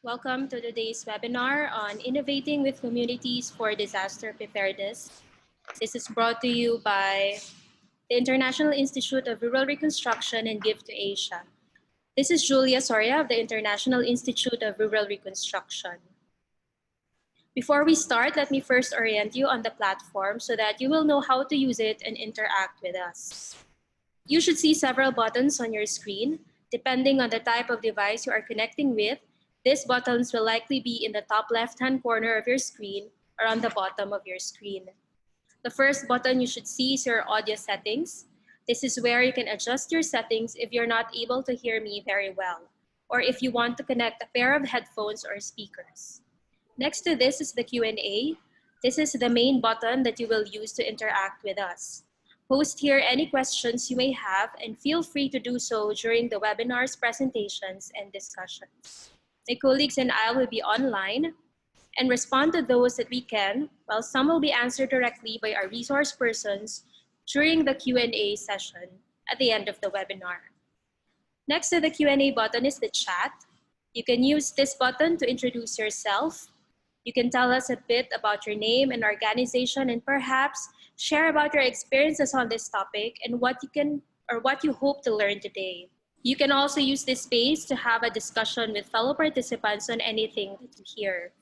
Welcome to today's webinar on Innovating with Communities for Disaster Preparedness. This is brought to you by the International Institute of Rural Reconstruction and Give to Asia. This is Julia Soria of the International Institute of Rural Reconstruction. Before we start, let me first orient you on the platform so that you will know how to use it and interact with us. You should see several buttons on your screen. Depending on the type of device you are connecting with, these buttons will likely be in the top left-hand corner of your screen or on the bottom of your screen. The first button you should see is your audio settings. This is where you can adjust your settings if you're not able to hear me very well, or if you want to connect a pair of headphones or speakers. Next to this is the Q&A. This is the main button that you will use to interact with us. Post here any questions you may have and feel free to do so during the webinar's presentations and discussions. My colleagues and I will be online and respond to those that we can, while some will be answered directly by our resource persons during the Q&A session at the end of the webinar. Next to the Q&A button is the chat. You can use this button to introduce yourself. You can tell us a bit about your name and organization and perhaps share about your experiences on this topic and what you hope to learn today. You can also use this space to have a discussion with fellow participants on anything that you hear.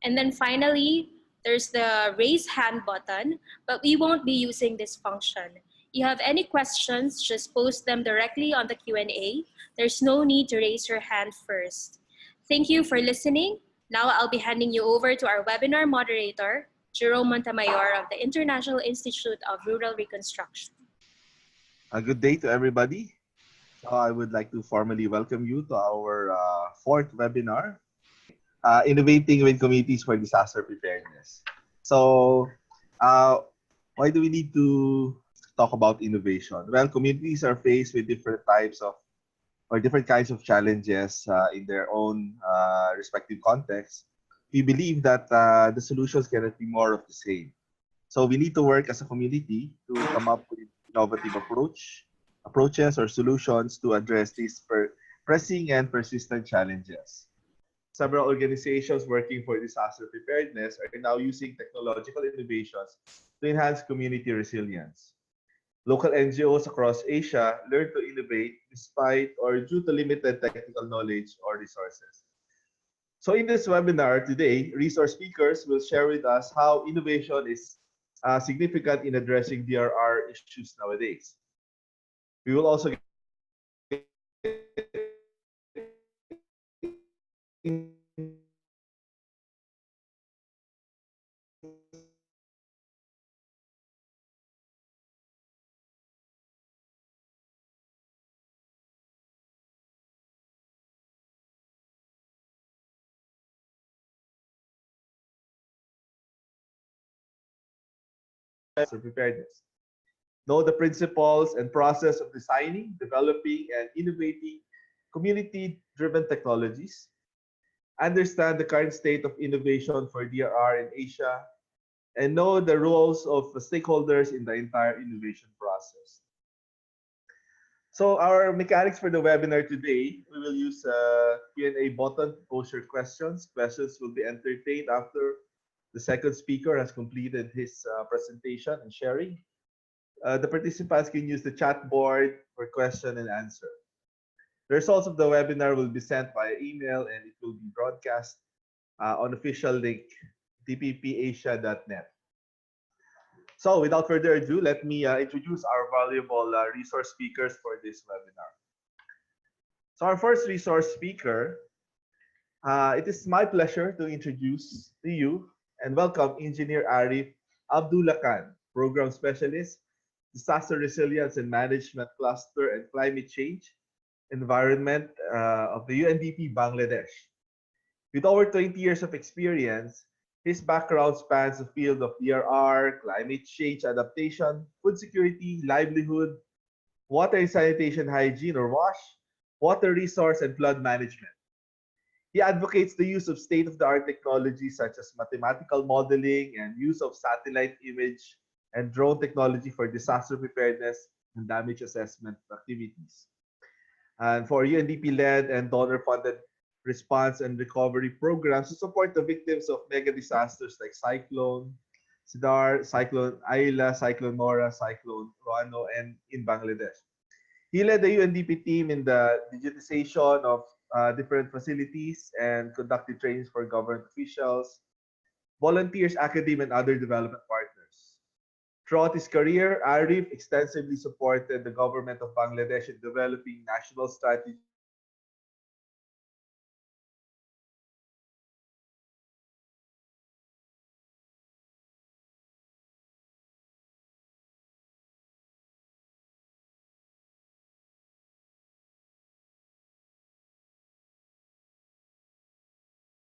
And then finally, there's the raise hand button, but we won't be using this function. You have any questions, just post them directly on the Q&A. There's no need to raise your hand first. Thank you for listening. Now I'll be handing you over to our webinar moderator, Jerome Montemayor of the International Institute of Rural Reconstruction. A good day to everybody. I would like to formally welcome you to our fourth webinar, Innovating with Communities for Disaster Preparedness. So why do we need to talk about innovation? Well, communities are faced with different kinds of challenges in their own respective contexts. We believe that the solutions cannot be more of the same. So we need to work as a community to come up with innovative approaches or solutions to address these pressing and persistent challenges. Several organizations working for disaster preparedness are now using technological innovations to enhance community resilience. Local NGOs across Asia learn to innovate despite or due to limited technical knowledge or resources. So in this webinar today, resource speakers will share with us how innovation is significant in addressing DRR issues nowadays. We will also preparedness. Know the principles and process of designing, developing, and innovating community-driven technologies. Understand the current state of innovation for DRR in Asia, and know the roles of the stakeholders in the entire innovation process. So our mechanics for the webinar today, we will use a Q&A button to post your questions. Questions will be entertained after the second speaker has completed his presentation and sharing. The participants can use the chat board for question and answer. The results of the webinar will be sent via email and it will be broadcast on official link tppasia.net. So without further ado, let me introduce our valuable resource speakers for this webinar. So our first resource speaker, it is my pleasure to introduce to you and welcome Engineer Arif Abdullah Khan, Program Specialist, Disaster Resilience and Management Cluster and Climate Change Environment of the UNDP Bangladesh. With over 20 years of experience, his background spans the field of DRR, climate change adaptation, food security, livelihood, water and sanitation hygiene or WASH, water resource and flood management. He advocates the use of state-of-the-art technologies such as mathematical modeling and use of satellite image and drone technology for disaster preparedness and damage assessment activities. And for UNDP-led and donor-funded response and recovery programs to support the victims of mega disasters like Cyclone Sidar, Cyclone Ayla, Cyclone Nora, Cyclone Roano, and in Bangladesh. He led the UNDP team in the digitization of different facilities and conducted trainings for government officials, volunteers, academia, and other development partners. Throughout his career, Arif extensively supported the government of Bangladesh in developing national strategies for disaster preparedness,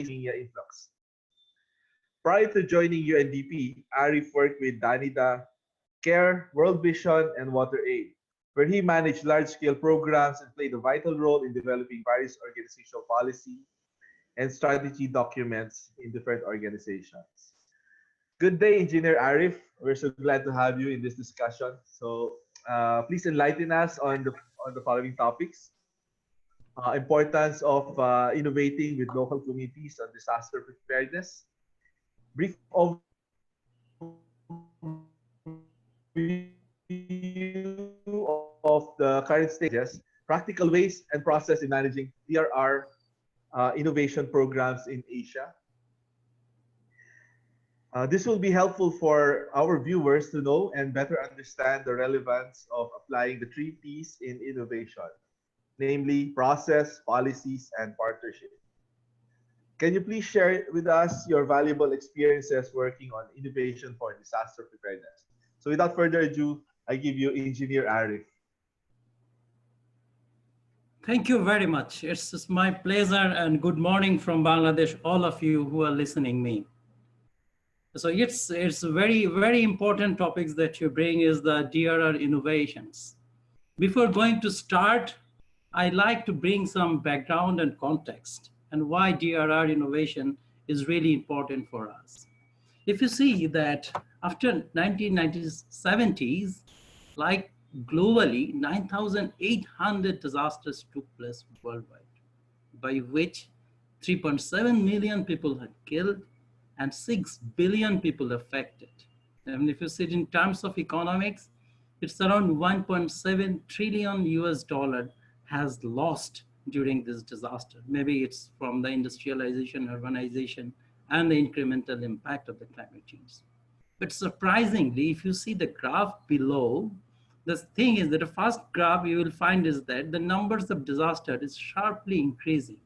including influx. Prior to joining UNDP, Arif worked with Danida, CARE, World Vision, and WaterAid, where he managed large-scale programs and played a vital role in developing various organizational policy and strategy documents in different organizations. Good day, Engineer Arif. We're so glad to have you in this discussion. So please enlighten us on the following topics. Importance of innovating with local communities on disaster preparedness, brief overview of the current status and challenges, practical ways and process in managing DRR innovation programs in Asia. This will be helpful for our viewers to know and better understand the relevance of applying the three P's in innovation, namely process, policies, and partnership. Can you please share with us your valuable experiences working on innovation for disaster preparedness? So without further ado, I give you Engineer Arif. Thank you very much. It's my pleasure and good morning from Bangladesh, all of you who are listening me. So it's very important topics that you bring is the DRR innovations. Before going to start, I like to bring some background and context and why DRR innovation is really important for us. If you see that after 1970s, like globally, 9,800 disasters took place worldwide, by which 3.7 million people had killed and 6 billion people affected. And if you see it in terms of economics, it's around 1.7 trillion US dollar has lost during this disaster. Maybe it's from the industrialization, urbanization, and the incremental impact of the climate change. But surprisingly, if you see the graph below, the thing is that the first graph you will find is that the numbers of disaster is sharply increasing.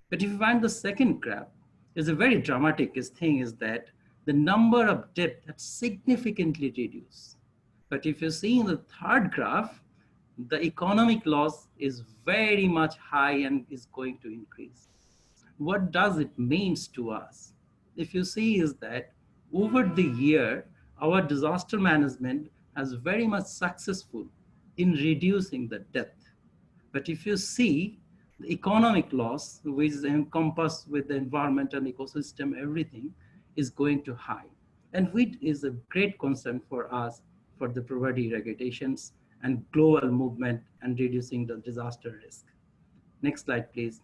But if you find the second graph, is a very dramatic thing is that the number of deaths has significantly reduced. But if you see in the third graph, the economic loss is very much high and is going to increase. What does it means to us? If you see is that over the year, our disaster management has very much successful in reducing the death. But if you see the economic loss, which is encompassed with the environment and ecosystem, everything is going to high. And which is a great concern for us for the poverty eradications and global movement and reducing the disaster risk. Next slide, please.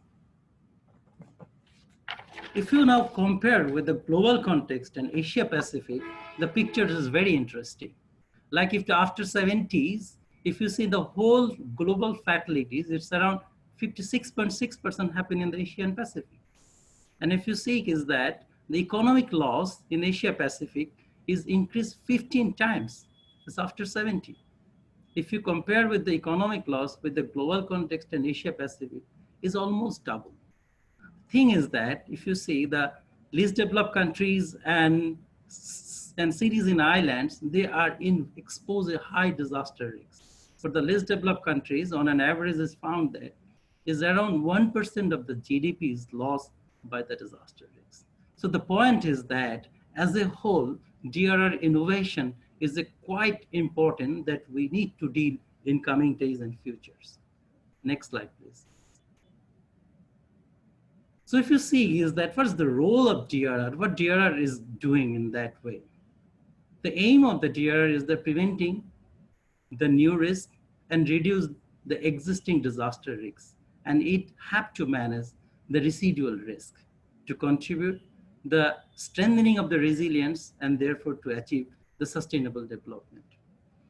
If you now compare with the global context and Asia Pacific, the picture is very interesting. Like if after 70s, if you see the whole global fatalities, it's around 56.6% happen in the Asian Pacific. And if you see is that the economic loss in Asia Pacific is increased 15 times. It's after 70. If you compare with the economic loss with the global context in Asia Pacific is almost double. Thing is that if you see the least developed countries and cities in islands, they are exposed to high disaster risks. For the least developed countries, on an average, is found that is around 1% of the GDP is lost by the disaster risks. So the point is that as a whole, DRR innovation is quite important that we need to deal in coming days and futures. Next slide, please. So if you see is that what's the role of DRR, what DRR is doing in that way. The aim of the DRR is the preventing the new risk and reduce the existing disaster risks. And it have to manage the residual risk, to contribute the strengthening of the resilience and therefore to achieve the sustainable development.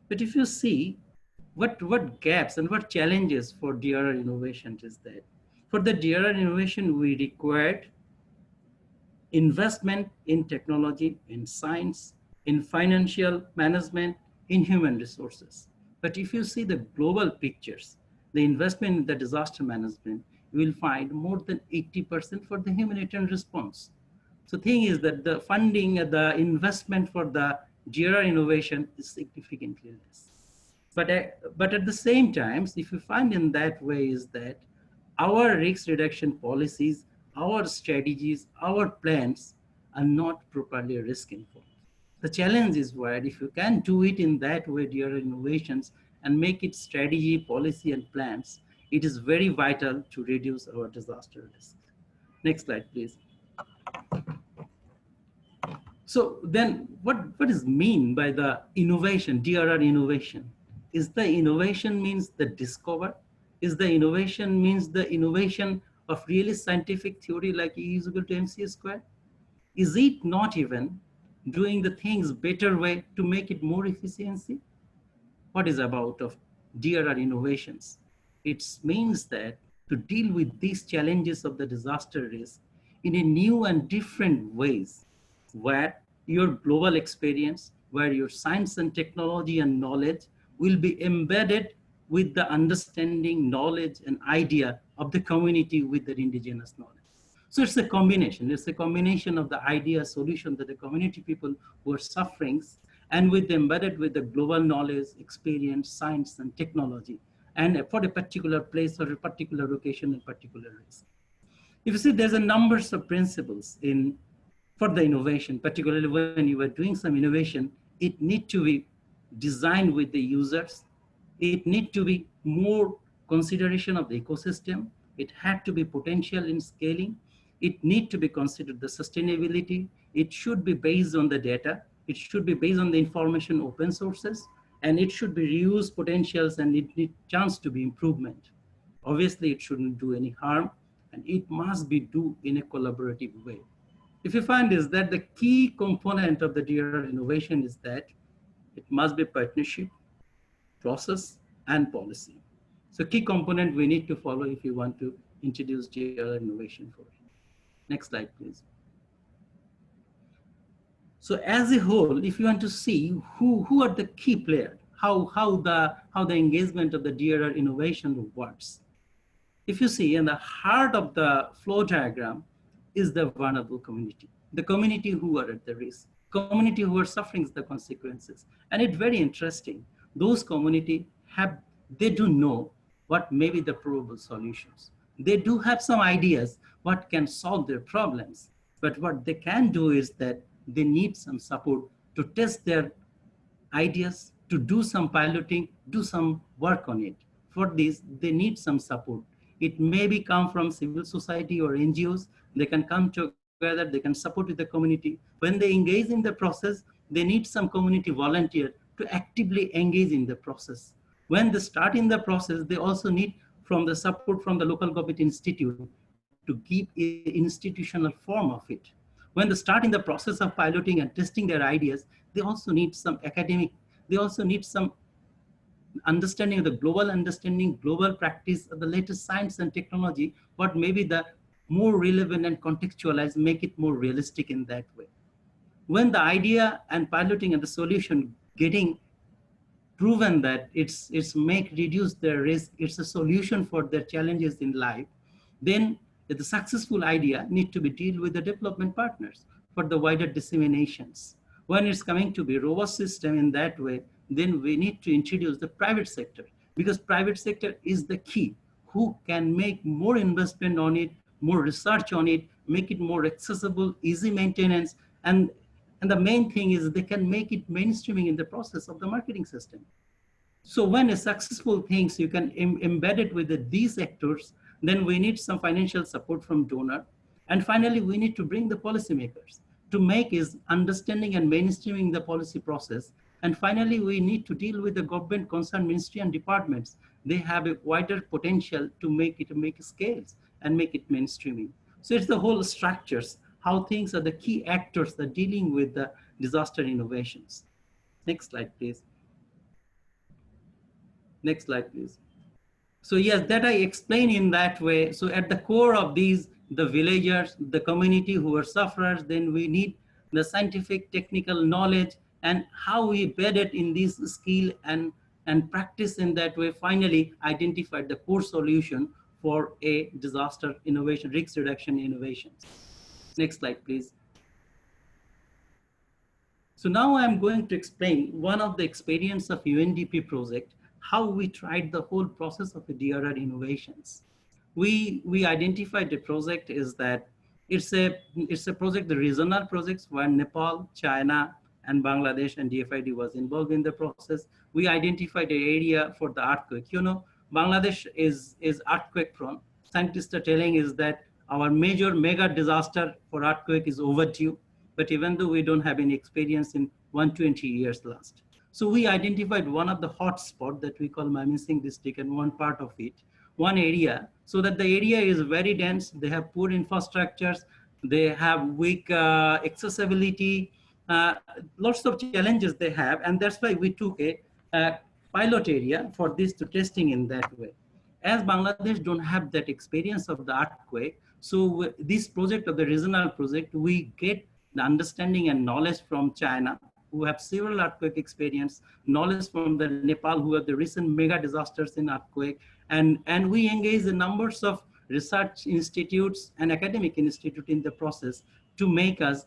But if you see what gaps and what challenges for DRR innovation is that for the DRR innovation, we required investment in technology, in science, in financial management, in human resources. But if you see the global pictures, the investment in the disaster management, you will find more than 80% for the humanitarian response. So the thing is that the funding, the investment for the DRR innovation is significantly less. But at the same time, if you find in that way is that our risk reduction policies, our strategies, our plans are not properly risk informed. The challenge is where if you can do it in that way, DRR innovations, and make it strategy, policy, and plans, it is very vital to reduce our disaster risk. Next slide, please. So then what is mean by the innovation, DRR innovation? Is the innovation means the discover? Is the innovation means the innovation of really scientific theory like E is equal to MC squared? Is it not even doing the things better way to make it more efficiency? What is about of DRR innovations? It means that to deal with these challenges of the disaster risk in a new and different ways, where your global experience, where your science and technology and knowledge will be embedded with the understanding, knowledge, and idea of the community with their indigenous knowledge. So it's a combination. It's a combination of the idea, solution that the community people who are suffering and with embedded with the global knowledge, experience, science, and technology, and for a particular place or a particular location and particular risk. If you see, there's a numbers of principles for the innovation, particularly when you are doing some innovation, it need to be designed with the users. It need to be more consideration of the ecosystem. It had to be potential in scaling. It need to be considered the sustainability. It should be based on the data. It should be based on the information open sources, and it should be reuse potentials, and it needs chance to be improvement. Obviously, it shouldn't do any harm, and it must be do in a collaborative way. If you find is that the key component of the DRR innovation is that it must be partnership, process, and policy. So key component we need to follow if you want to introduce DRR innovation for it. Next slide, please. So as a whole, if you want to see who are the key players, how the engagement of the DRR innovation works. If you see in the heart of the flow diagram is the vulnerable community, the community who are at the risk, community who are suffering the consequences. And it's very interesting. Those community they do know what may be the probable solutions. They do have some ideas what can solve their problems. But what they can do is that they need some support to test their ideas, to do some piloting, do some work on it. For this, they need some support. It may come from civil society or NGOs. They can come together, they can support with the community. When they engage in the process, they need some community volunteer to actively engage in the process. When they start in the process, they also need from the support from the local government institute to give an institutional form of it. When they start in the process of piloting and testing their ideas, they also need some academic, they also need some understanding of the global understanding, global practice of the latest science and technology, what may be the more relevant and contextualized, make it more realistic in that way. When the idea and piloting and the solution getting proven that it's reduce their risk, it's a solution for their challenges in life, then the successful idea need to be deal with the development partners for the wider disseminations. When it's coming to be robust system in that way, then we need to introduce the private sector, because private sector is the key, who can make more investment on it, more research on it, make it more accessible, easy maintenance, and the main thing is they can make it mainstreaming in the process of the marketing system. So when a successful things, you can embed it with these actors, then we need some financial support from donor. And finally, we need to bring the policymakers to make is understanding and mainstreaming the policy process. And finally, we need to deal with the government concerned ministry and departments. They have a wider potential to make scales and make it mainstreaming. So it's the whole structures, how things are the key actors that are dealing with the disaster innovations. Next slide, please. Next slide, please. So yes, that I explain in that way. So at the core of these, the villagers, the community who are sufferers, then we need the scientific, technical knowledge and how we embed it in this skill and practice in that way, finally identify the core solution for a disaster innovation, risk reduction innovations. Next slide, please. So now I'm going to explain one of the experience of UNDP project, how we tried the whole process of the DRR innovations. We identified the project is that it's a project, the regional projects where Nepal, China, and Bangladesh and DFID was involved in the process. We identified the area for the earthquake. You know, Bangladesh is earthquake prone. Scientists are telling is that our major mega disaster for earthquake is overdue, but even though we don't have any experience in 120 years last. So we identified one of the hot spots that we call Mymensingh district and one part of it, one area, so that the area is very dense, they have poor infrastructures, they have weak accessibility, lots of challenges they have, and that's why we took a pilot area for this to testing in that way. As Bangladesh don't have that experience of the earthquake, so this project of the regional project, we get the understanding and knowledge from China, who have several earthquake experience, knowledge from the Nepal, who have the recent mega disasters in earthquake, and we engage the numbers of research institutes and academic institute in the process to make us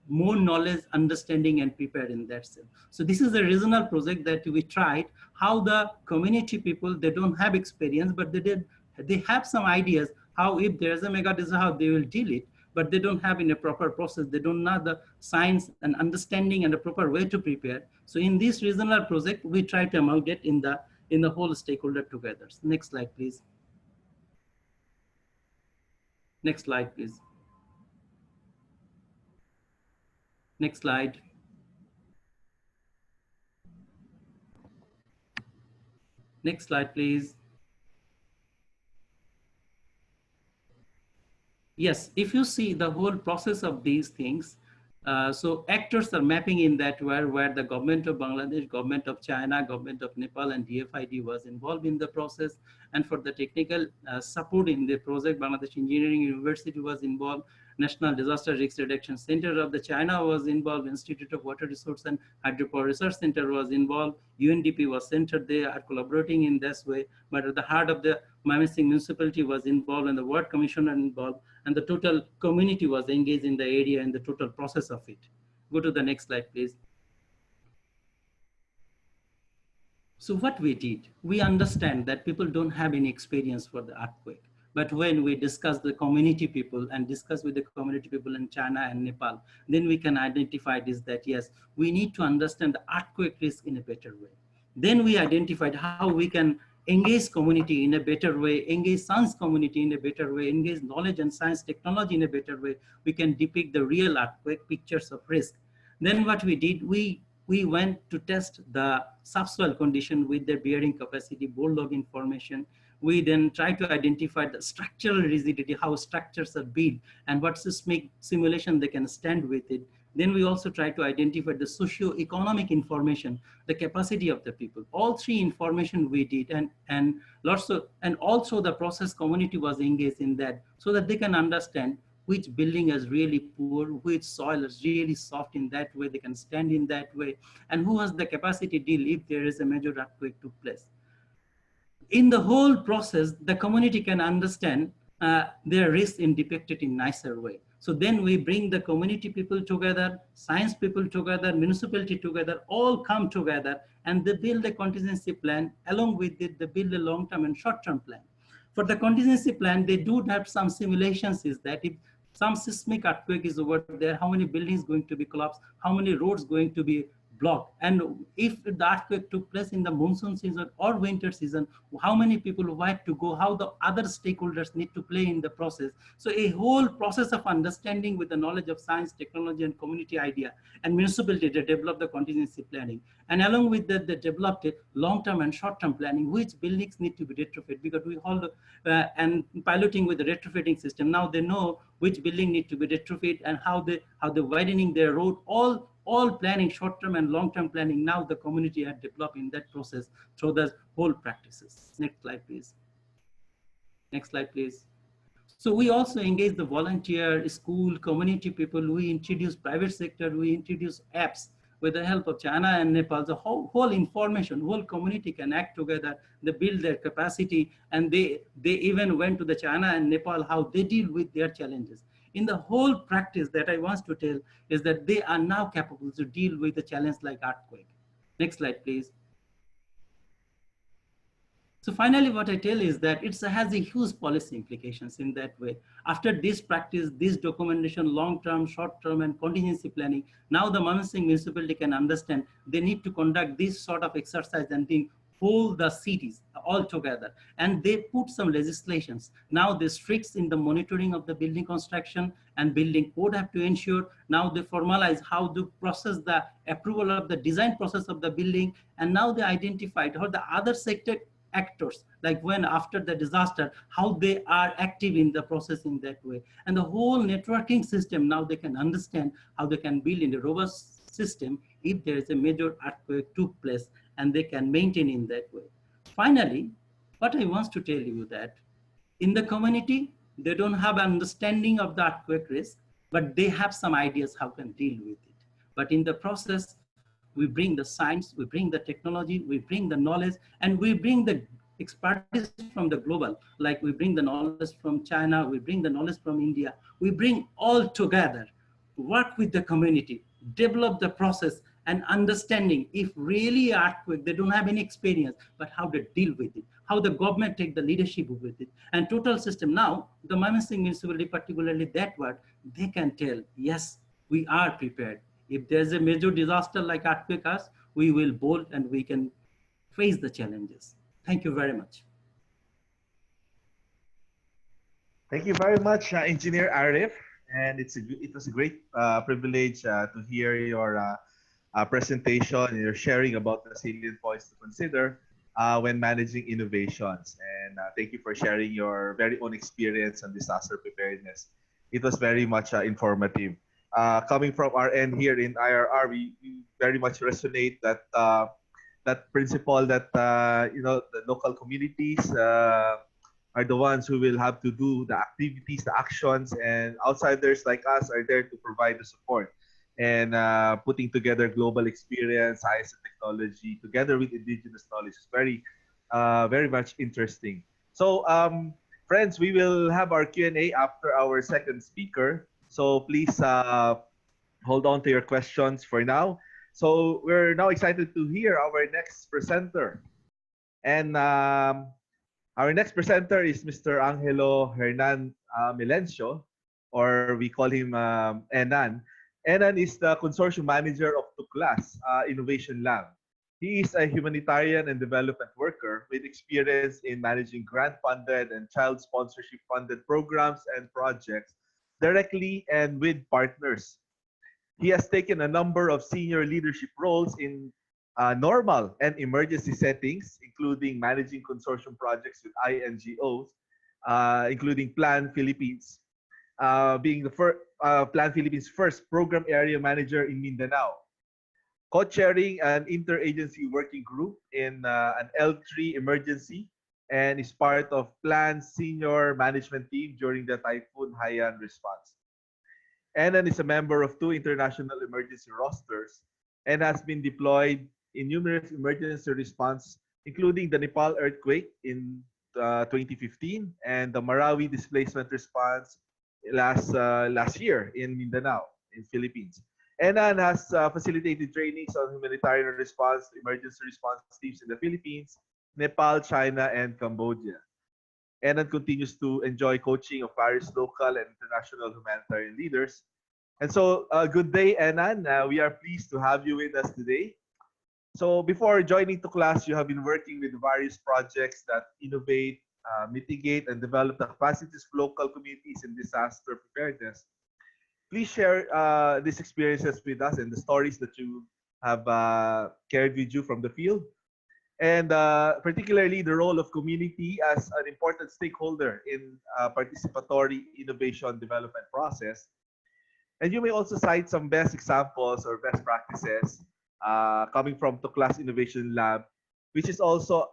more knowledge, understanding, and prepared in that sense. So this is a regional project that we tried, how the community people, they don't have experience, but they have some ideas how if there's a mega disaster, how they will deal it, but they don't have in a proper process. They don't know the science and understanding and a proper way to prepare. So in this regional project, we try to amalgamate in the whole stakeholder together. Next slide, please. Next slide, please. Next slide. Next slide, please. Yes, if you see the whole process of these things, so actors are mapping in that where the government of Bangladesh, government of China, government of Nepal, and DFID was involved in the process. And for the technical support in the project, Bangladesh Engineering University was involved, National Disaster Risk Reduction Center of the China was involved, Institute of Water Resource and Hydropower Research Center was involved, UNDP was centered, they are collaborating in this way, but at the heart of the Mymensingh municipality was involved and the ward commissioner involved, and the total community was engaged in the area and the total process of it. Go to the next slide, please. So what we did, we understand that people don't have any experience for the earthquake. But when we discuss the community people and discuss with the community people in China and Nepal, then we can identify this that yes, we need to understand the earthquake risk in a better way. Then we identified how we can engage community in a better way, engage science community in a better way, engage knowledge and science technology in a better way. We can depict the real earthquake pictures of risk. Then what we did, we went to test the subsoil condition with their bearing capacity, bore log information. We then try to identify the structural rigidity, how structures are built, and what seismic simulation they can stand with it. Then we also try to identify the socio-economic information, the capacity of the people. All three information we did, and also the process community was engaged in that, so that they can understand which building is really poor, which soil is really soft in that way, they can stand in that way, and who has the capacity to deal if there is a major earthquake took place. In the whole process, the community can understand their risk in depicted in nicer way. So then we bring the community people together, science people together, municipality together, all come together, and they build a contingency plan. Along with it, they build a long-term and short-term plan. For the contingency plan, they do have some simulations is that if some seismic earthquake is over there, how many buildings going to be collapsed, how many roads going to be block. And if the earthquake took place in the monsoon season or winter season, how many people were to go, how the other stakeholders need to play in the process. So a whole process of understanding with the knowledge of science, technology, and community idea, and municipality to develop the contingency planning. And along with that, they developed a long-term and short-term planning, which buildings need to be retrofit, because we hold and piloting with the retrofitting system. Now they know which building need to be retrofit and how they widening their road, all planning, short-term and long-term planning. Now the community had developed in that process through the whole practices. Next slide, please. Next slide, please. So we also engage the volunteer, school, community people. We introduce private sector. We introduce apps with the help of China and Nepal. The whole information, whole community can act together. They build their capacity, and they even went to the China and Nepal, how they deal with their challenges. In the whole practice that I want to tell is that they are now capable to deal with the challenge like earthquake. Next slide, please. So finally, what I tell is that it has a huge policy implications in that way. After this practice, this documentation, long-term, short-term, and contingency planning, now the Mymensingh municipality can understand they need to conduct this sort of exercise and then hold the cities all together. And they put some legislations. Now they strict in the monitoring of the building construction, and building code have to ensure. Now they formalize how to process the approval of the design process of the building. And now they identified how the other sector actors, like when after the disaster, how they are active in the process in that way. And the whole networking system, now they can understand how they can build in a robust system if there is a major earthquake took place, and they can maintain in that way. Finally, what I want to tell you that in the community, they don't have understanding of the earthquake risk, but they have some ideas how can deal with it. But in the process, we bring the science, we bring the technology, we bring the knowledge, and we bring the expertise from the global, like we bring the knowledge from China, we bring the knowledge from India, we bring all together, work with the community, develop the process and understanding if really earthquake, they don't have any experience, but how to deal with it, how the government take the leadership with it, and total system. Now, the Mymensingh municipality, particularly that word, they can tell, yes, we are prepared. If there's a major disaster like earthquake, we will bold and we can face the challenges. Thank you very much. Thank you very much, Engineer Arif. And it was a great privilege to hear your presentation and your sharing about the salient points to consider when managing innovations. And thank you for sharing your very own experience on disaster preparedness. It was very much informative. Coming from our end here in IRR, we very much resonate that that principle that the local communities are the ones who will have to do the activities, the actions, and outsiders like us are there to provide the support. And putting together global experience, science and technology together with indigenous knowledge is very much interesting. So, friends, we will have our Q&A after our second speaker. So please hold on to your questions for now. So we're now excited to hear our next presenter. And our next presenter is Mr. Angelo Hernan Melencio, or we call him Enan. Enan is the consortium manager of Tuklas Innovation Lab. He is a humanitarian and development worker with experience in managing grant-funded and child sponsorship-funded programs and projects directly and with partners. He has taken a number of senior leadership roles in normal and emergency settings, including managing consortium projects with NGOs, including Plan Philippines, being the Plan Philippines' first program area manager in Mindanao, co-chairing an interagency working group in an L3 emergency, and is part of Plan's senior management team during the Typhoon Haiyan response. Enan is a member of 2 international emergency rosters and has been deployed in numerous emergency response, including the Nepal earthquake in 2015 and the Marawi displacement response last year in Mindanao, in Philippines. Enan has facilitated trainings on humanitarian response, emergency response teams in the Philippines, Nepal, China, and Cambodia. Enan continues to enjoy coaching of various local and international humanitarian leaders And so, good day, Enan. We are pleased to have you with us today. So, before joining to class, you have been working with various projects that innovate, mitigate, and develop the capacities of local communities in disaster preparedness. Please share these experiences with us and the stories that you have carried with you from the field, and particularly the role of community as an important stakeholder in participatory innovation development process. And you may also cite some best examples or best practices coming from Class Innovation Lab, which is also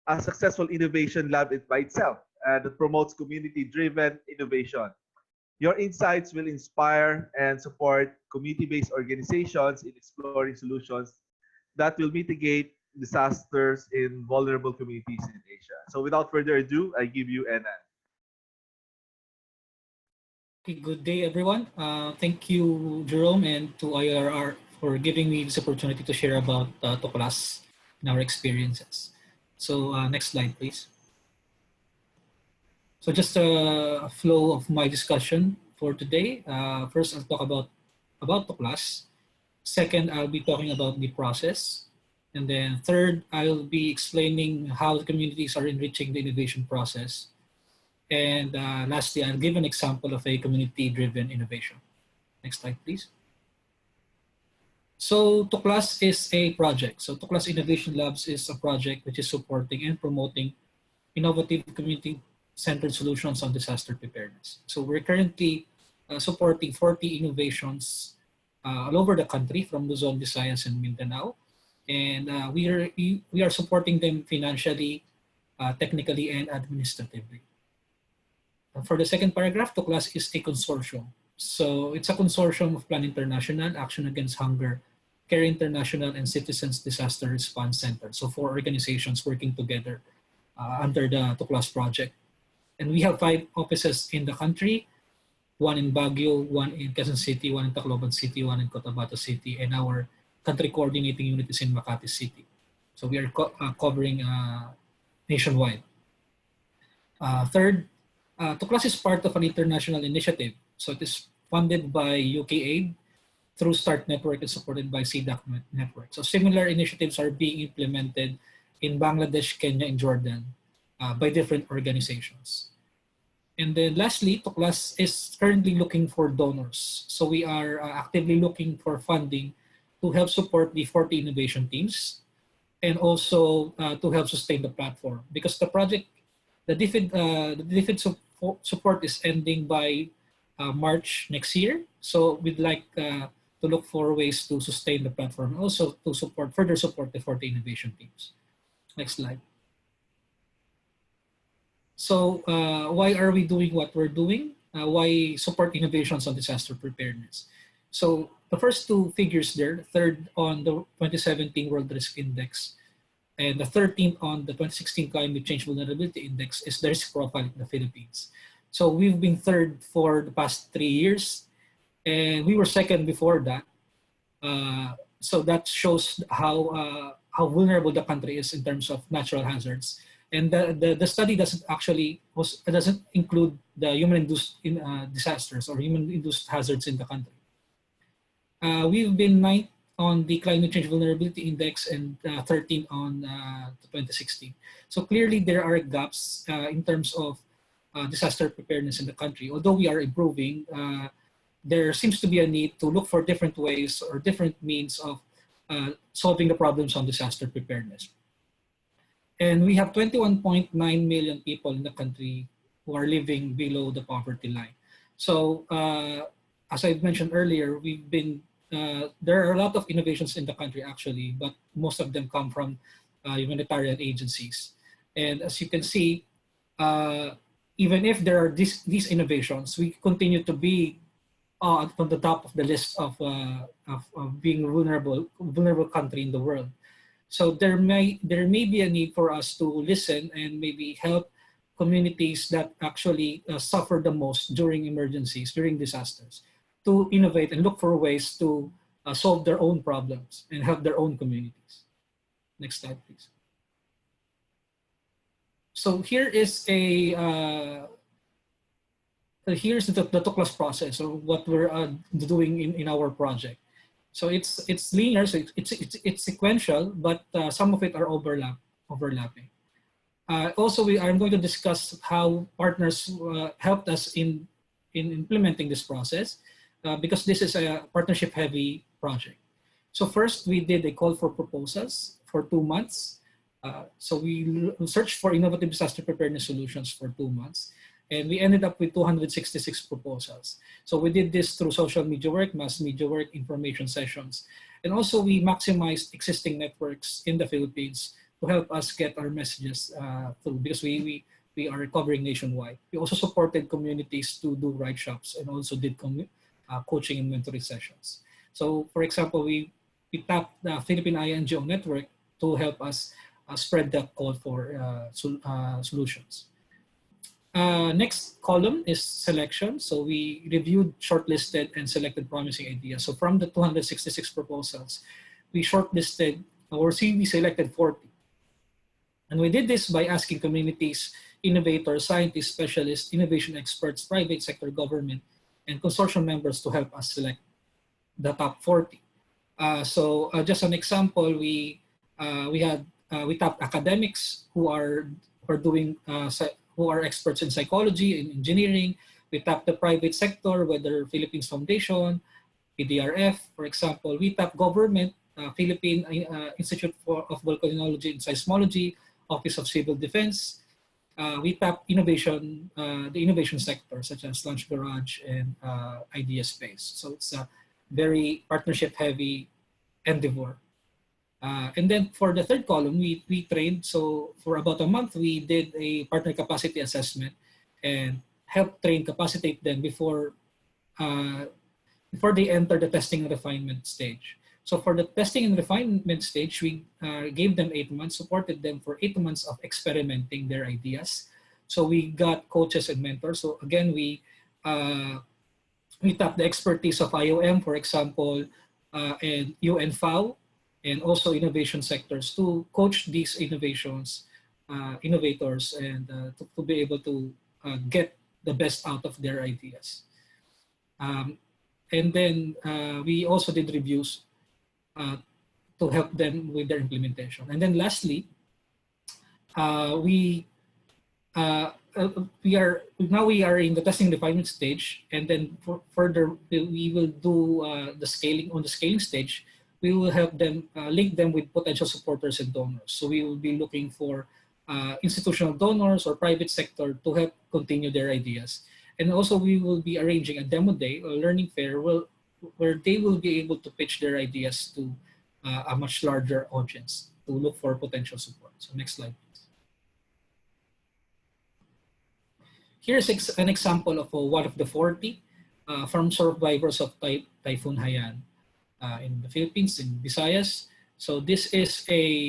a successful innovation lab by itself that promotes community-driven innovation. Your insights will inspire and support community-based organizations in exploring solutions that will mitigate disasters in vulnerable communities in Asia. So without further ado, I give you Enan. Okay, good day, everyone. Thank you, Jerome, and to IRR for giving me this opportunity to share about Tuklas and our experiences. So next slide, please. So just a flow of my discussion for today. First, I'll talk about Tuklas. Second, I'll be talking about the process. And then third, I'll be explaining how the communities are enriching the innovation process. And lastly, I'll give an example of a community-driven innovation. Next slide, please. So Tuklas is a project. So Tuklas Innovation Labs is a project which is supporting and promoting innovative community-centered solutions on disaster preparedness. So we're currently supporting 40 innovations all over the country from Luzon, Visayas, and Mindanao. And we are supporting them financially, technically, and administratively. For the second paragraph, Tuklas is a consortium. So it's a consortium of Plan International, Action Against Hunger, Care International, and Citizens Disaster Response Center. So 4 organizations working together under the Tuklas project. And we have 5 offices in the country, 1 in Baguio, 1 in Quezon City, 1 in Tacloban City, 1 in Cotabato City, and our country coordinating unit is in Makati City. So we are covering nationwide. Third, Tuklas is part of an international initiative. So it is funded by UK Aid through START Network and supported by CDAC Network. So similar initiatives are being implemented in Bangladesh, Kenya, and Jordan by different organizations. And then lastly, Tuklas is currently looking for donors. So we are actively looking for funding to help support the 40 innovation teams and also to help sustain the platform, because the project, the DFID support is ending by March next year. So we'd like to look for ways to sustain the platform and also to further support the 40 innovation teams. Next slide. So why are we doing what we're doing? Why support innovations on disaster preparedness? So the first 2 figures there, third on the 2017 World Risk Index and the 13th on the 2016 Climate Change Vulnerability Index, is the risk profile in the Philippines. So we've been third for the past 3 years, and we were second before that. So that shows how vulnerable the country is in terms of natural hazards. And the study doesn't include the human-induced disasters or human-induced hazards in the country. We've been 9th on the Climate Change Vulnerability Index and 13th on 2016. So clearly there are gaps in terms of disaster preparedness in the country. Although we are improving, there seems to be a need to look for different ways or different means of solving the problems on disaster preparedness. And we have 21.9 million people in the country who are living below the poverty line. So as I mentioned earlier, there are a lot of innovations in the country actually, but most of them come from humanitarian agencies. And as you can see, even if there are these innovations, we continue to be on the top of the list of being vulnerable country in the world. So there may be a need for us to listen and maybe help communities that actually suffer the most during emergencies, during disasters, to innovate and look for ways to solve their own problems and help their own communities. Next slide, please. So here is a here's the Tuklas process, or what we're doing in our project. So it's linear, so it's sequential, but some of it are overlapping. Also, I'm going to discuss how partners helped us in implementing this process, because this is a partnership-heavy project. So first, we did a call for proposals for 2 months. So we searched for innovative disaster preparedness solutions for 2 months, and we ended up with 266 proposals. So we did this through social media work, mass media work, information sessions, and also we maximized existing networks in the Philippines to help us get our messages through, because we are covering nationwide. We also supported communities to do write-shops and also did coaching and mentoring sessions. So for example, we tapped the Philippine NGO network to help us spread the call for solutions. Next column is selection. So we reviewed shortlisted and selected promising ideas. So from the 266 proposals, we shortlisted, or we selected 40. And we did this by asking communities, innovators, scientists, specialists, innovation experts, private sector, government, and consortium members to help us select the top 40. So just an example, we tapped academics who are experts in psychology and engineering. We tapped the private sector, whether Philippines Foundation, PDRF, for example. We tapped government, Philippine Institute of Volcanology and Seismology, Office of Civil Defense. We tap innovation, the innovation sector, such as Launch Garage and Idea Space. So it's a very partnership-heavy endeavor. And then for the third column, we trained. So for about a month, we did a partner capacity assessment and helped train, capacitate them before they enter the testing and refinement stage. So for the testing and refinement stage, we gave them 8 months, supported them for 8 months of experimenting their ideas. So we got coaches and mentors. So again, we tapped the expertise of IOM, for example, and UNFAO, and also innovation sectors to coach these innovators, and to be able to get the best out of their ideas. And then we also did reviews to help them with their implementation. And then lastly, we are in the testing refinement stage, and then further we will do the scaling. On the scaling stage, we will help them link them with potential supporters and donors. So we will be looking for institutional donors or private sector to help continue their ideas. And also we will be arranging a demo day or learning fair where they will be able to pitch their ideas to a much larger audience to look for potential support. So next slide, please. Here's an example of one of the 40 from survivors of Typhoon Haiyan in the Philippines, in Visayas. So this is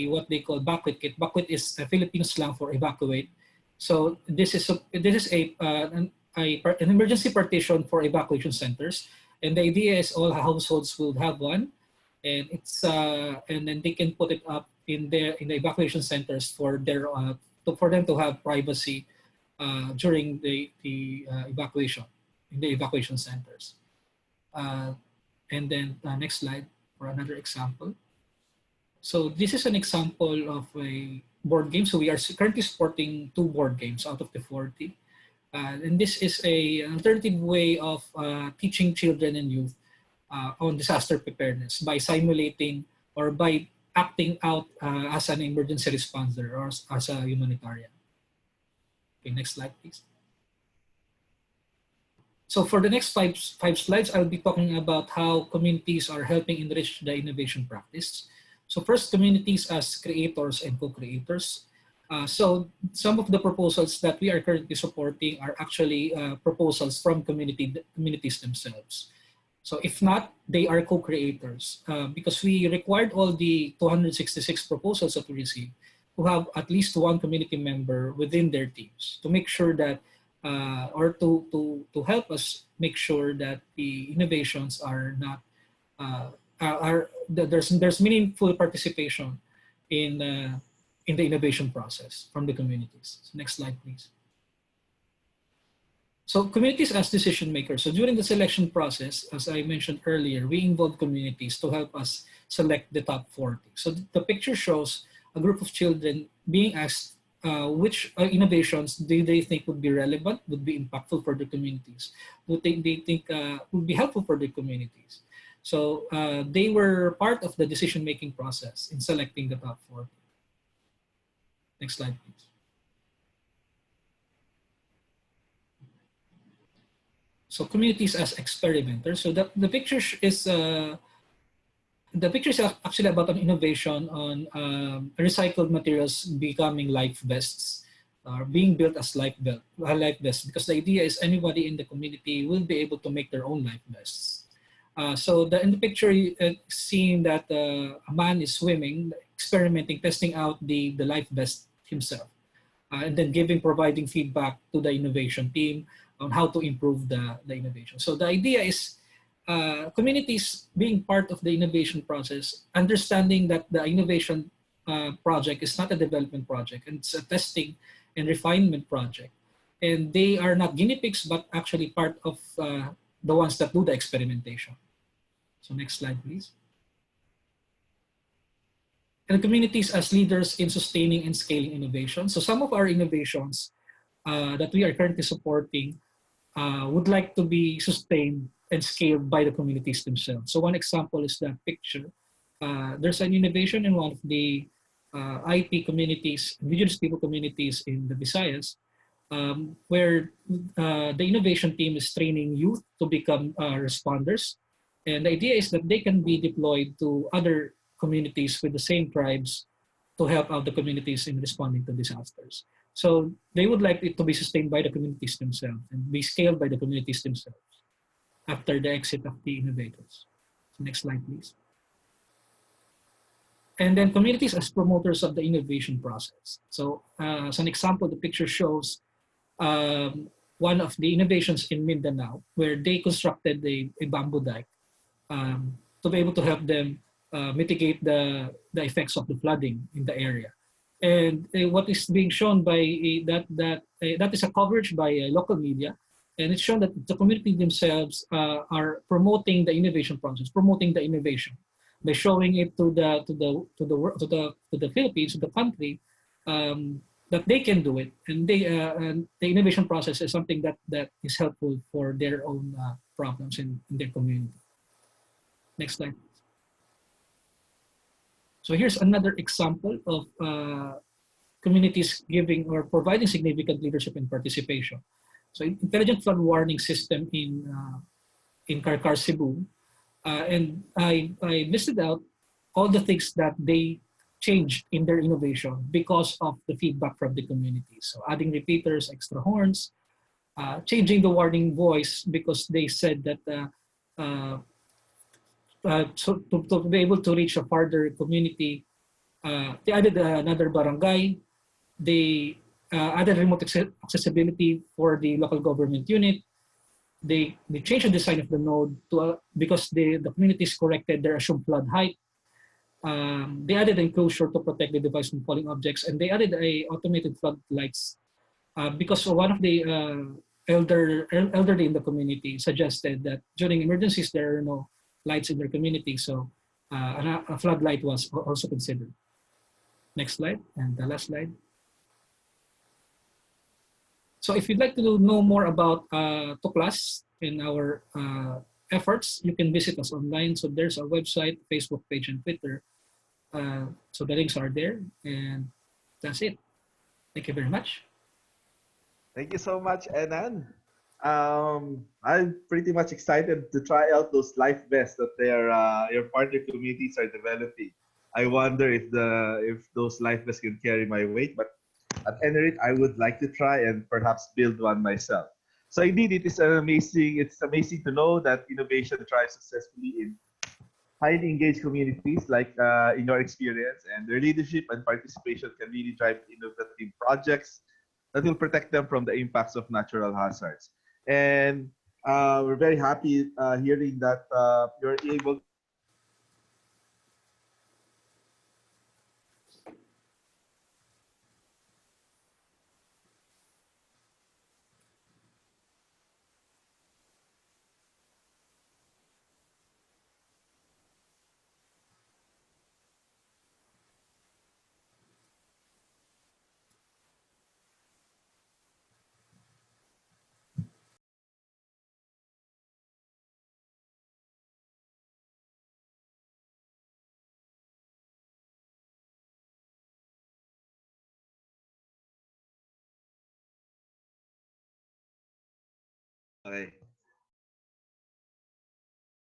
what they call bakwit kit. Bakwit is a Filipino slang for evacuate. So this is an emergency partition for evacuation centers. And the idea is all households will have one, and then they can put it up in the evacuation centers for them to have privacy during the evacuation in the evacuation centers. And then next slide for another example. So this is an example of a board game. So we are currently supporting 2 board games out of the 40. And this is an alternative way of teaching children and youth on disaster preparedness by simulating or by acting out as an emergency responder or as a humanitarian. Okay, next slide, please. So for the next five slides, I'll be talking about how communities are helping enrich the innovation practice. So first, communities as creators and co-creators. So some of the proposals that we are currently supporting are actually proposals from communities themselves. So if not, they are co-creators because we required all the 266 proposals that we received to have at least one community member within their teams to make sure that, or to help us make sure that the innovations are not, there's meaningful participation in the innovation process from the communities. So next slide, please. So communities as decision makers. So during the selection process, as I mentioned earlier, we involve communities to help us select the top 40. So the picture shows a group of children being asked which innovations do they think would be relevant, would be impactful for the communities, would they think would be helpful for the communities. So they were part of the decision-making process in selecting the top 40. Next slide, please. So communities as experimenters. So the picture is actually about an innovation on recycled materials becoming life vests, being built as life vests, because the idea is anybody in the community will be able to make their own life vests. So in the picture, seeing that a man is swimming, experimenting, testing out the life vest himself, and then providing feedback to the innovation team on how to improve the innovation. So the idea is communities being part of the innovation process, understanding that the innovation project is not a development project, and it's a testing and refinement project. And they are not guinea pigs, but actually part of the ones that do the experimentation. So next slide, please. And communities as leaders in sustaining and scaling innovation. So some of our innovations that we are currently supporting would like to be sustained and scaled by the communities themselves. So one example is that picture. There's an innovation in one of the IP communities, indigenous people communities in the Visayas, where the innovation team is training youth to become responders. And the idea is that they can be deployed to other communities with the same tribes to help out the communities in responding to disasters. So they would like it to be sustained by the communities themselves and be scaled by the communities themselves after the exit of the innovators. So next slide, please. And then communities as promoters of the innovation process. So as an example, the picture shows one of the innovations in Mindanao, where they constructed a bamboo dike to be able to help them mitigate the effects of the flooding in the area. And what is being shown by that is a coverage by local media, and it's shown that the community themselves are promoting the innovation process, promoting the innovation by showing it to the Philippines, to the country, that they can do it, and the innovation process is something that is helpful for their own problems in their community. Next slide. So here's another example of communities giving or providing significant leadership and participation. So intelligent flood warning system in Karkar, Cebu, and I listed out all the things that they changed in their innovation because of the feedback from the community. So adding repeaters, extra horns, changing the warning voice because they said that so to be able to reach a farther community, they added another barangay. They added remote accessibility for the local government unit. They changed the design of the node to because the communities corrected their assumed flood height. They added enclosure to protect the device from falling objects, and they added automated flood lights because one of the elderly in the community suggested that during emergencies there are no lights in their community, so a floodlight was also considered. Next slide, and the last slide. So if you'd like to know more about Tuklas and our efforts, you can visit us online. So there's our website, Facebook page, and Twitter. So the links are there, and that's it. Thank you very much. Thank you so much, Enan. I'm pretty much excited to try out those life vests that your partner communities are developing. I wonder if those life vests can carry my weight, but at any rate, I would like to try and perhaps build one myself. So indeed, it is amazing. It's amazing to know that innovation thrives successfully in highly engaged communities like in your experience, and their leadership and participation can really drive innovative projects that will protect them from the impacts of natural hazards. And we're very happy hearing that you're able Okay.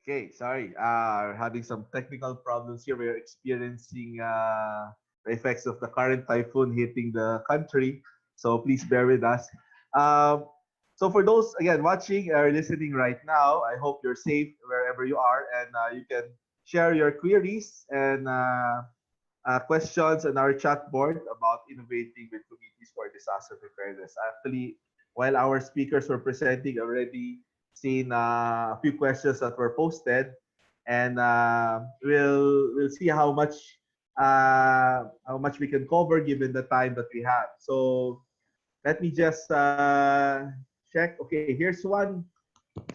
Okay, sorry. Having some technical problems here. We're experiencing the effects of the current typhoon hitting the country. So please bear with us. Um, so for those again watching or listening right now, I hope you're safe wherever you are, and you can share your queries and questions on our chat board about innovating with communities for disaster preparedness. Actually, while our speakers were presenting, I already seen a few questions that were posted, and we'll see how much we can cover given the time that we have. So let me just check. Okay, here's one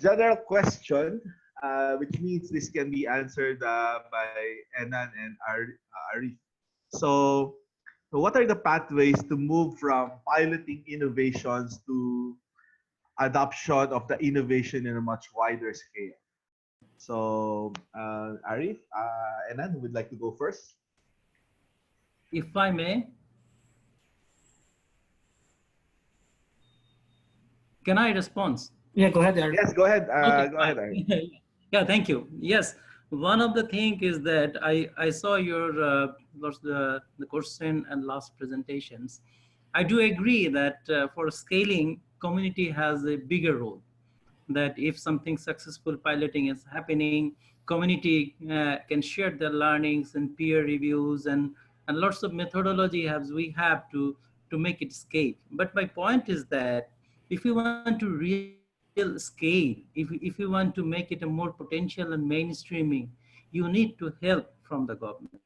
general question, which means this can be answered by Enan and Arif. So, what are the pathways to move from piloting innovations to adoption of the innovation in a much wider scale? So, Arif, Enan, who would like to go first? If I may, can I respond? Yeah, go ahead, Eric. Yes, go ahead. Okay, Go ahead, fine. Arif. Yeah, thank you. Yes, one of the thing is that I saw your the question and last presentations. I do agree that for scaling, community has a bigger role. That if something successful piloting is happening, community can share their learnings and peer reviews and lots of methodology as we have to make it scale. But my point is that if you want to real scale, if you want to make it a more potential and mainstreaming, you need to help from the government.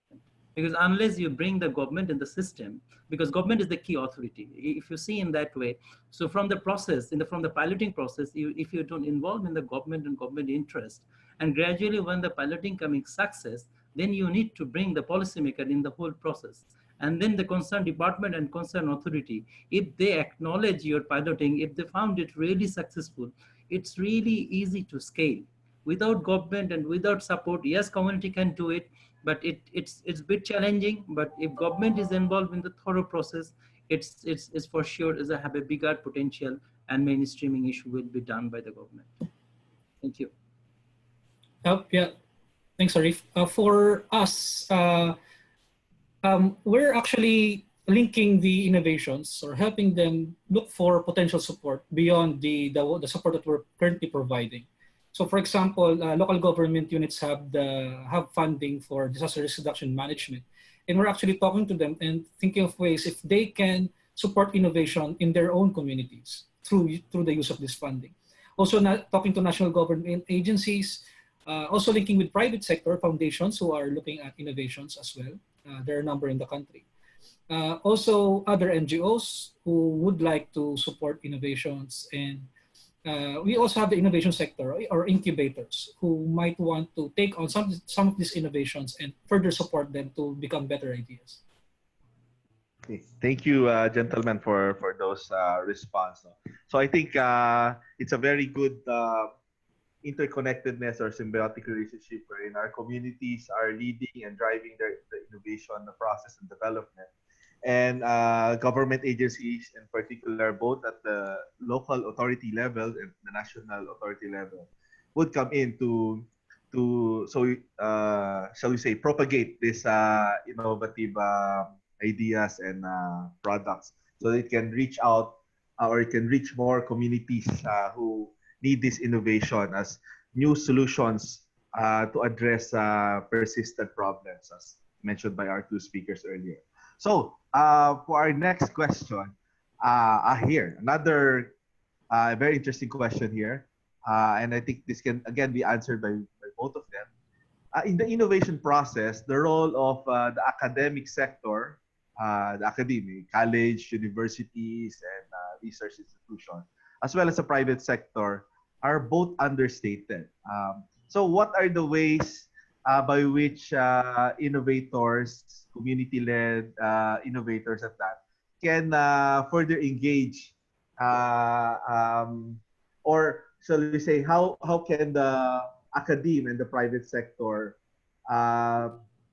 Because unless you bring the government in the system, because government is the key authority, if you see in that way. So from the process, from the piloting process, if you don't involve in the government and government interest, and gradually when the piloting coming success, then you need to bring the policymaker in the whole process. And then the concerned department and concerned authority, if they acknowledge your piloting, if they found it really successful, it's really easy to scale. Without government and without support, yes, community can do it, but it's a bit challenging. But if government is involved in the thorough process, it's for sure is a have a bigger potential, and mainstreaming issue will be done by the government. Thank you. Yeah, thanks, Arif. For us, we're actually linking the innovations or helping them look for potential support beyond the support that we're currently providing. So, for example, local government units have funding for disaster risk reduction management, and we're actually talking to them and thinking of ways if they can support innovation in their own communities through the use of this funding. Also, talking to national government agencies, also linking with private sector foundations who are looking at innovations as well. There are a number in the country. Also, other NGOs who would like to support innovations, and we also have the innovation sector or incubators who might want to take on some of these innovations and further support them to become better ideas. Okay. Thank you, gentlemen, for those response. So I think it's a very good interconnectedness or symbiotic relationship wherein our communities are leading and driving the innovation, the process and development. And government agencies in particular, both at the local authority level and the national authority level, would come in shall we say, propagate this innovative ideas and products so that it can reach out or it can reach more communities who need this innovation as new solutions to address persistent problems, as mentioned by our two speakers earlier. So for our next question, here, another very interesting question here. And I think this can again be answered by both of them. In the innovation process, the role of the academic sector, the academic, college, universities, and research institutions, as well as the private sector, are both understated. So what are the ways by which innovators, community-led innovators at that, can further engage or shall we say, how can the academe and the private sector uh,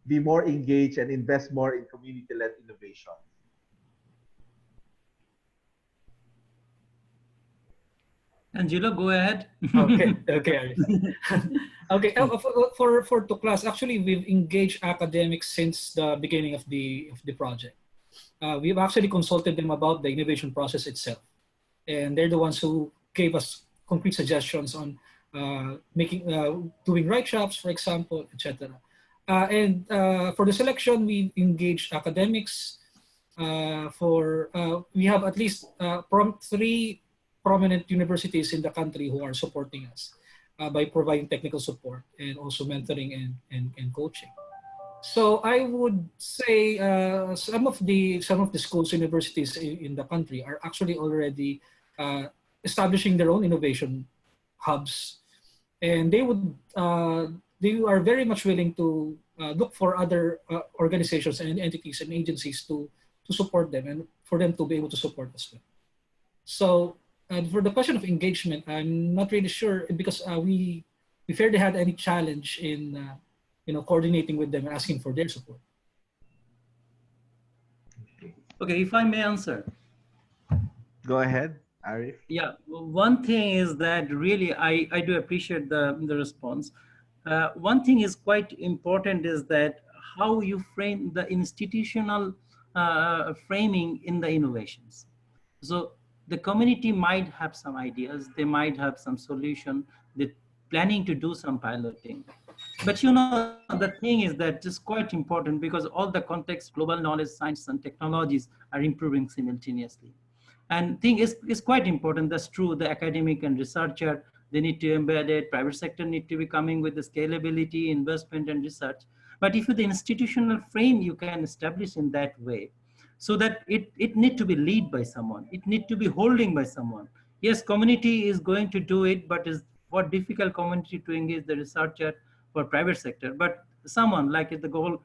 be more engaged and invest more in community-led innovation? Angelo, go ahead. Okay, okay, Arif. Okay. For to class, actually, we've engaged academics since the beginning of the project. We've actually consulted them about the innovation process itself, and they're the ones who gave us concrete suggestions on doing write-ups, for example, etc. And for the selection, we engaged academics. We have at least from 3 prominent universities in the country who are supporting us by providing technical support and also mentoring and coaching. So I would say some of the schools, universities in the country are actually already establishing their own innovation hubs, and they are very much willing to look for other organizations and entities and agencies to support them and for them to be able to support as well. So for the question of engagement, I'm not really sure because we fairly had any challenge in coordinating with them and asking for their support. Okay, if I may answer. Go ahead, Arif. Yeah, one thing is that really I do appreciate the response. One thing is quite important is that how you frame the institutional framing in the innovations. So the community might have some ideas, they might have some solution, they're planning to do some piloting. But the thing is that it's quite important because all the context, global knowledge, science and technologies are improving simultaneously. And thing is quite important. That's true. The academic and researcher, they need to embed it. Private sector need to be coming with the scalability, investment and research. But if the institutional frame you can establish in that way, so that it need to be led by someone, it need to be holding by someone. Yes, community is going to do it, but is what difficult community to engage the researcher for private sector. But someone like the goal,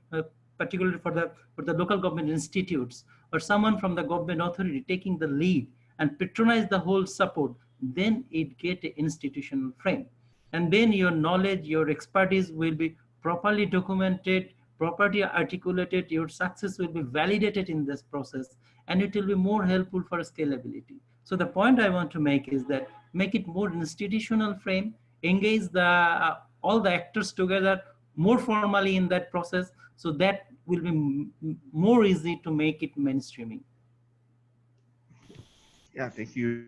particularly for the local government institutes or someone from the government authority taking the lead and patronize the whole support, then it get an institutional frame. And then your knowledge, your expertise will be properly documented, properly articulated, your success will be validated in this process, and it will be more helpful for scalability. So the point I want to make is that make it more institutional frame, engage all the actors together more formally in that process, so that will be more easy to make it mainstreaming. Yeah, thank you.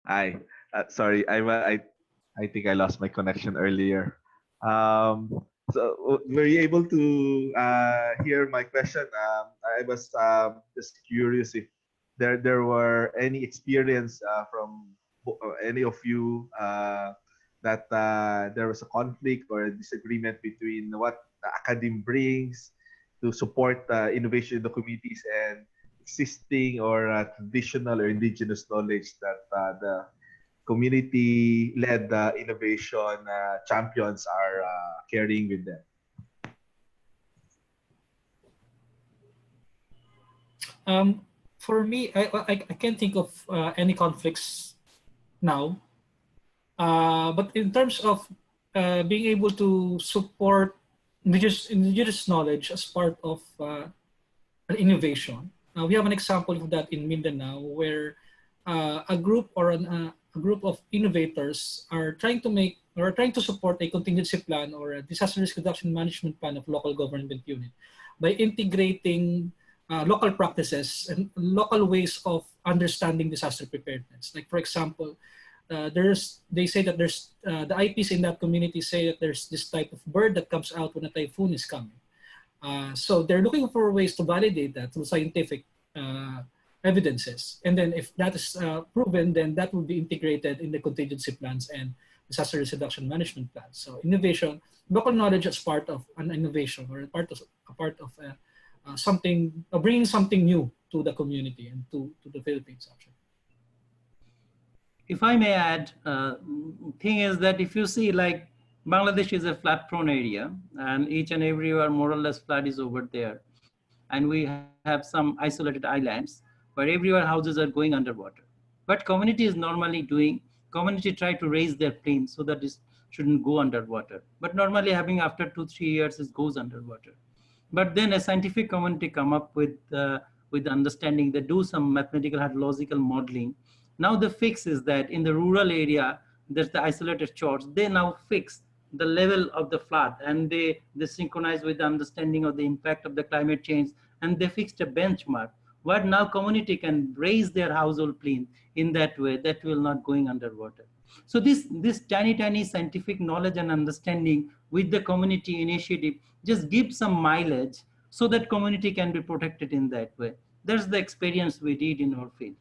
Hi. Sorry, I think I lost my connection earlier. Were you able to hear my question? I was just curious if there were any experience from any of you that there was a conflict or a disagreement between what the academe brings to support innovation in the communities and existing or traditional or indigenous knowledge that the community-led innovation champions are carrying with them. For me, I can't think of any conflicts now. But in terms of being able to support indigenous knowledge as part of an innovation, we have an example of that in Mindanao, where a group a group of innovators are trying to support a contingency plan or a disaster risk reduction management plan of local government unit by integrating local practices and local ways of understanding disaster preparedness. Like, for example, they say that there's the IPs in that community say that there's this type of bird that comes out when a typhoon is coming. So they're looking for ways to validate that through scientific evidences. And then if that is proven, then that will be integrated in the contingency plans and disaster risk reduction management plan. So innovation, local knowledge as part of an innovation or a part of something, bringing something new to the community and to the Philippines actually. If I may add, thing is that if you see, like, Bangladesh is a flood prone area, and each and everywhere more or less flood is over there. And we have some isolated islands where everywhere houses are going underwater. What community is normally doing, community try to raise their planes so that it shouldn't go underwater. But normally having after 2-3 years, it goes underwater. But then a scientific community come up with the understanding, they do some mathematical hydrological modeling. Now the fix is that in the rural area, there's the isolated shores, they now fix the level of the flood, and they synchronize with the understanding of the impact of the climate change, and they fixed a benchmark where now community can raise their household plane in that way that will not going underwater. So this tiny scientific knowledge and understanding with the community initiative just gives some mileage so that community can be protected in that way. That's the experience we did in our field.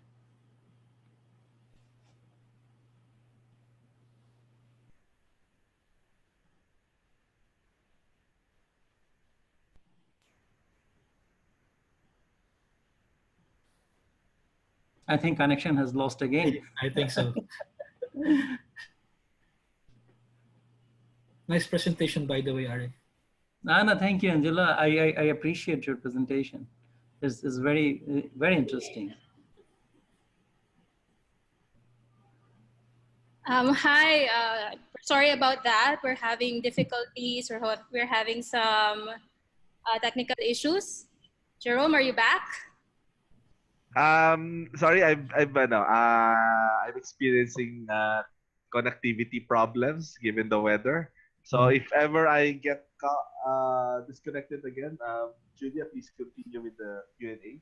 I think connection has lost again. I think so. Nice presentation, by the way, Ari. No, thank you, Angela. I appreciate your presentation. It's very, very interesting. Hi, sorry about that. We're having difficulties, or we're having some technical issues. Jerome, are you back? Sorry, I'm experiencing connectivity problems given the weather. So if ever I get disconnected again, Julia, please continue with the Q&A.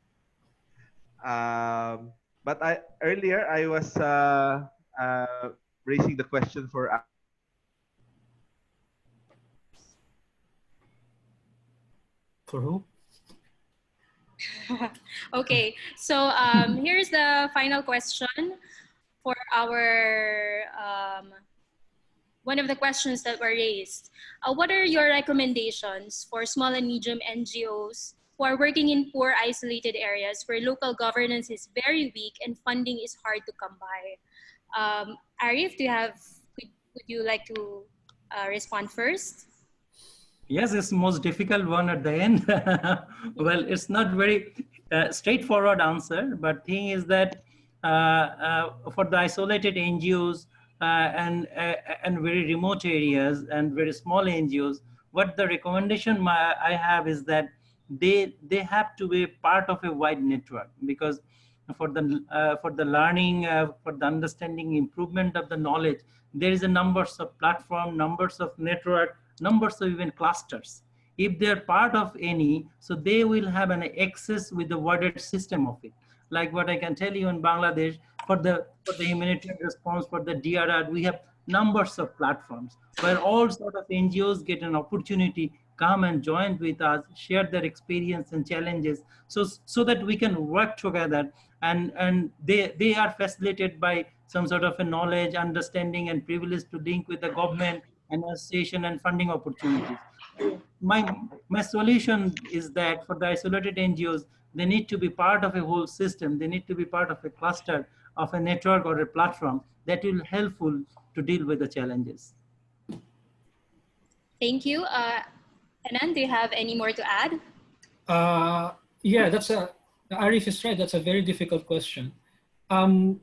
But earlier I was raising the question for. For who? Okay, so here's the final question for our one of the questions that were raised. What are your recommendations for small and medium NGOs who are working in poor, isolated areas where local governance is very weak and funding is hard to come by? Arif, would you like to respond first? Yes, it's the most difficult one at the end. Well, it's not very straightforward answer, but thing is that for the isolated NGOs and very remote areas and very small NGOs, what the recommendation I have is that they have to be part of a wide network, because for the learning, for the understanding, improvement of the knowledge, there is a numbers of platform, numbers of network, numbers of even clusters. If they're part of any, so they will have an access with the wider system of it. Like what I can tell you in Bangladesh, for the humanitarian response, for the DRR, we have numbers of platforms where all sort of NGOs get an opportunity, come and join with us, share their experience and challenges, so that we can work together, and they are facilitated by some sort of a knowledge, understanding, and privilege to link with the government, administration, and funding opportunities. My solution is that for the isolated NGOs, they need to be part of a whole system. They need to be part of a cluster, of a network or a platform that will helpful to deal with the challenges. Thank you. Anand, do you have any more to add? Yeah, Arif is right. That's a very difficult question. And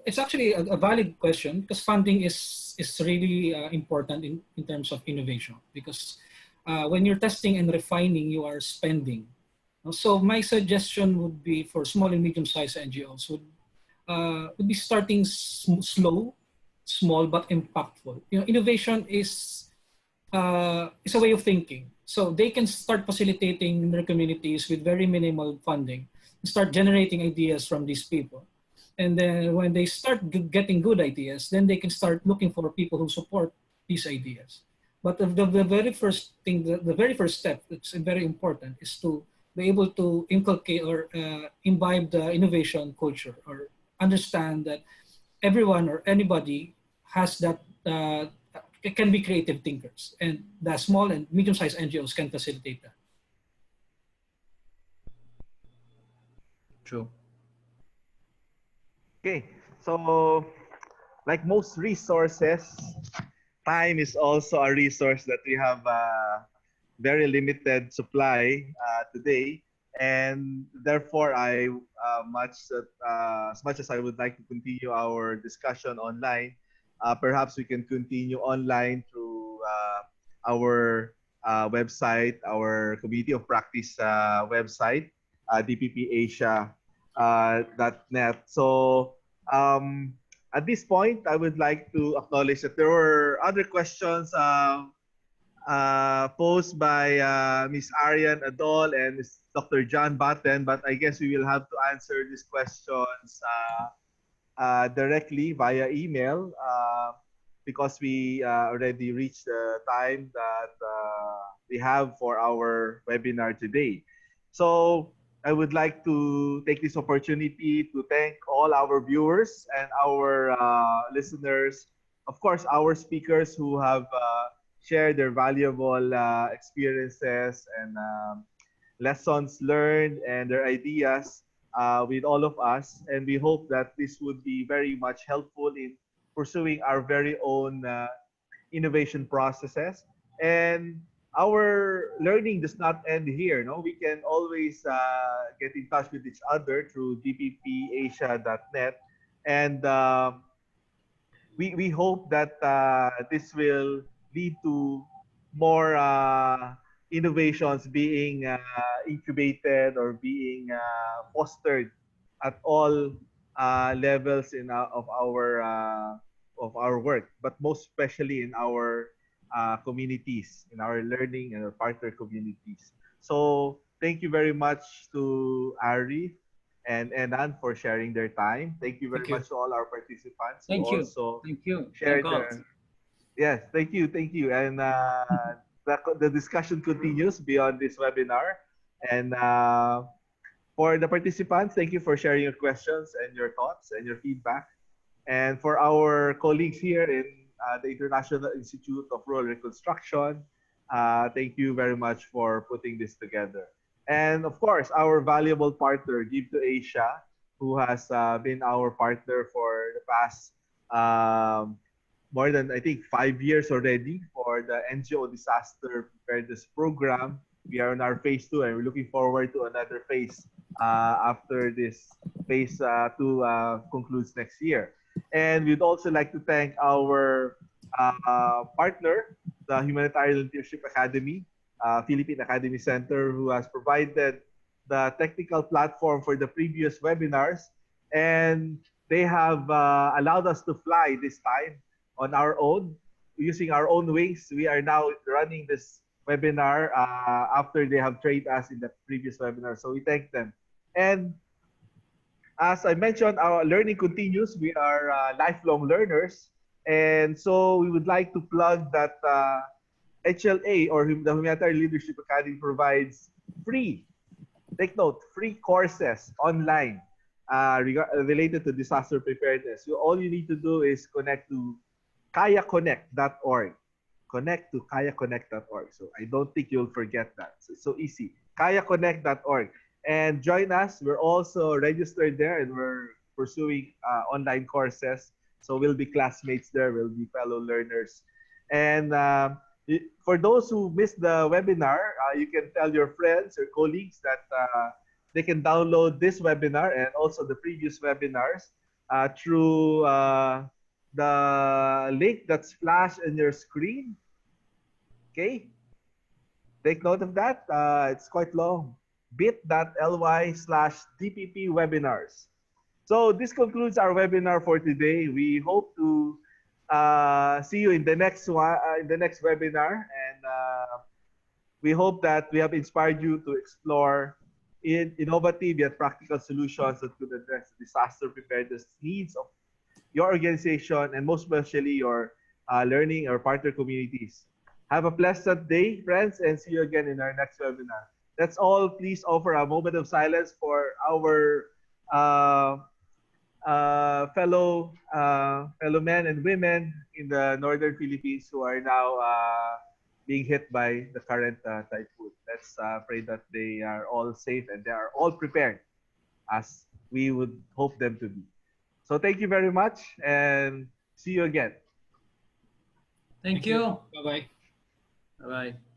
it's actually a valid question, because funding is really important in terms of innovation, because when you're testing and refining, you are spending. So my suggestion would be for small and medium-sized NGOs would be starting small but impactful. Innovation is a way of thinking. So they can start facilitating their communities with very minimal funding, start generating ideas from these people. And then when they start getting good ideas, then they can start looking for people who support these ideas. But the very first thing, the very first step that's very important is to be able to inculcate or imbibe the innovation culture, or understand that everyone or anybody has that can be creative thinkers, and the small and medium-sized NGOs can facilitate that. True. Okay, so like most resources, time is also a resource that we have very limited supply today, and therefore as much as I would like to continue our discussion online, perhaps we can continue online through our website, our Community of Practice website, dppasia.net. So at this point, I would like to acknowledge that there were other questions posed by Ms. Arian Adol and Dr. John Batten, but I guess we will have to answer these questions directly via email because we already reached the time that we have for our webinar today. So I would like to take this opportunity to thank all our viewers and our listeners, of course, our speakers who have shared their valuable experiences and lessons learned and their ideas with all of us. And we hope that this would be very much helpful in pursuing our very own innovation processes. And our learning does not end here. No, we can always get in touch with each other through dppasia.net, and we hope that this will lead to more innovations being incubated or being fostered at all levels of our work, but most especially in our communities, in our learning and our partner communities. So thank you very much to Ari and Enan for sharing their time. Thank you very much to all our participants who Thank you. also Thank you. shared Thank their... Yes, thank you, thank you. And the discussion continues beyond this webinar. And for the participants, thank you for sharing your questions and your thoughts and your feedback. And for our colleagues here in the International Institute of Rural Reconstruction, thank you very much for putting this together. And of course, our valuable partner, Give to Asia, who has been our partner for the past more than, I think, 5 years already for the NGO Disaster Preparedness Program. We are in our phase 2, and we're looking forward to another phase after this phase 2 concludes next year. And we'd also like to thank our partner, the Humanitarian Leadership Academy, Philippine Academy Center, who has provided the technical platform for the previous webinars. And they have allowed us to fly this time on our own, using our own wings. We are now running this webinar after they have trained us in the previous webinar. So we thank them. And as I mentioned, our learning continues. We are lifelong learners. And so we would like to plug that HLA, or the Humanitarian Leadership Academy, provides free, take note, free courses online related to disaster preparedness. So all you need to do is connect to kayaconnect.org. Connect to kayaconnect.org. So I don't think you'll forget that. So it's so easy. Kayaconnect.org. And join us. We're also registered there, and we're pursuing online courses. So we'll be classmates there. We'll be fellow learners. And for those who missed the webinar, you can tell your friends or colleagues that they can download this webinar and also the previous webinars through the link that's flashed on your screen. Okay? Take note of that. It's quite long. bit.ly/DPP webinars. So this concludes our webinar for today. We hope to see you in the next one, in the next webinar, and we hope that we have inspired you to explore innovative yet practical solutions that could address the disaster preparedness needs of your organization and most especially your learning or partner communities. Have a pleasant day, friends, and see you again in our next webinar. That's all. Please offer a moment of silence for our fellow men and women in the northern Philippines who are now being hit by the current typhoon. Let's pray that they are all safe and they are all prepared as we would hope them to be. So thank you very much and see you again. Thank you. Bye-bye. Bye-bye.